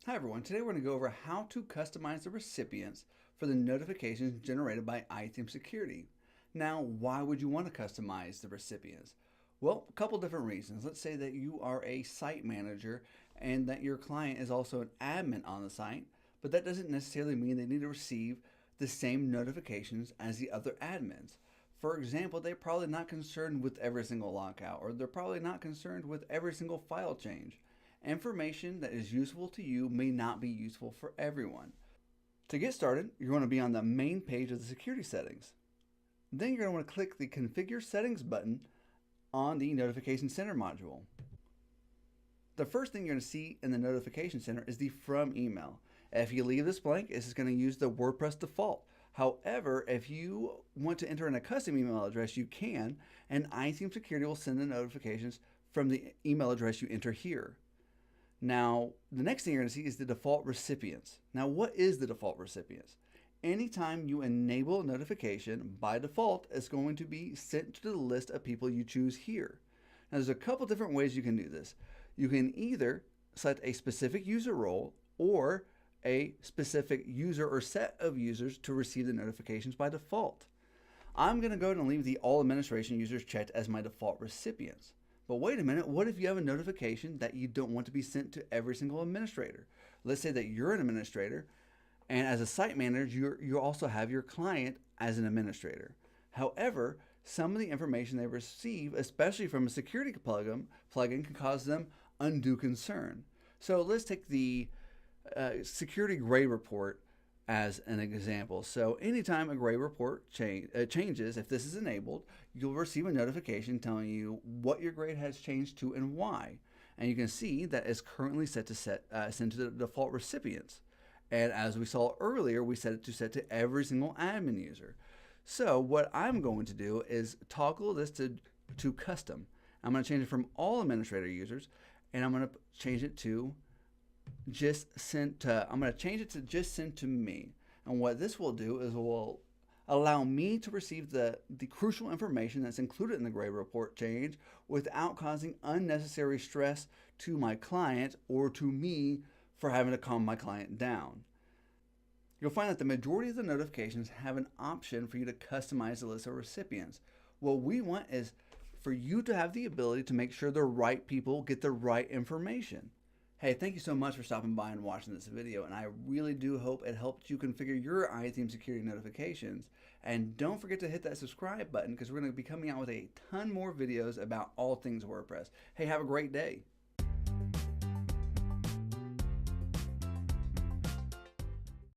Hi everyone, today we're going to go over how to customize the recipients for the notifications generated by iThemes Security. Now, why would you want to customize the recipients? Well, a couple different reasons. Let's say that you are a site manager and that your client is also an admin on the site, but that doesn't necessarily mean they need to receive the same notifications as the other admins. For example, they're probably not concerned with every single lockout, or they're probably not concerned with every single file change. Information that is useful to you may not be useful for everyone. To get started, you're going to be on the main page of the security settings. Then you're going to want to click the Configure Settings button on the Notification Center module. The first thing you're going to see in the Notification Center is the From email. If you leave this blank, this is going to use the WordPress default. However, if you want to enter in a custom email address, you can, and iThemes Security will send the notifications from the email address you enter here. Now, the next thing you're going to see is the default recipients. Now, what is the default recipients? Anytime you enable a notification, by default, it's going to be sent to the list of people you choose here. Now, there's a couple different ways you can do this. You can either select a specific user role or a specific user or set of users to receive the notifications by default. I'm going to go ahead and leave the all administration users checked as my default recipients. But wait a minute, what if you have a notification that you don't want to be sent to every single administrator? Let's say that you're an administrator, and as a site manager, you also have your client as an administrator. However, some of the information they receive, especially from a security plugin can cause them undue concern. So let's take the security gray report as an example. So anytime a gray report changes, if this is enabled, you'll receive a notification telling you what your grade has changed to and why. And you can see that it's currently set to send to the default recipients. And as we saw earlier, we set it to every single admin user. So what I'm going to do is toggle this to custom. I'm going to change it from all administrator users, and I'm going to change it to just sent to, I'm going to change it to just sent to me. And what this will do is will allow me to receive the crucial information that's included in the gray report change without causing unnecessary stress to my client or to me for having to calm my client down. You'll find that the majority of the notifications have an option for you to customize the list of recipients. What we want is for you to have the ability to make sure the right people get the right information. Hey, thank you so much for stopping by and watching this video, and I really do hope it helped you configure your iThemes security notifications. And don't forget to hit that subscribe button because we're going to be coming out with a ton more videos about all things WordPress. Hey, have a great day.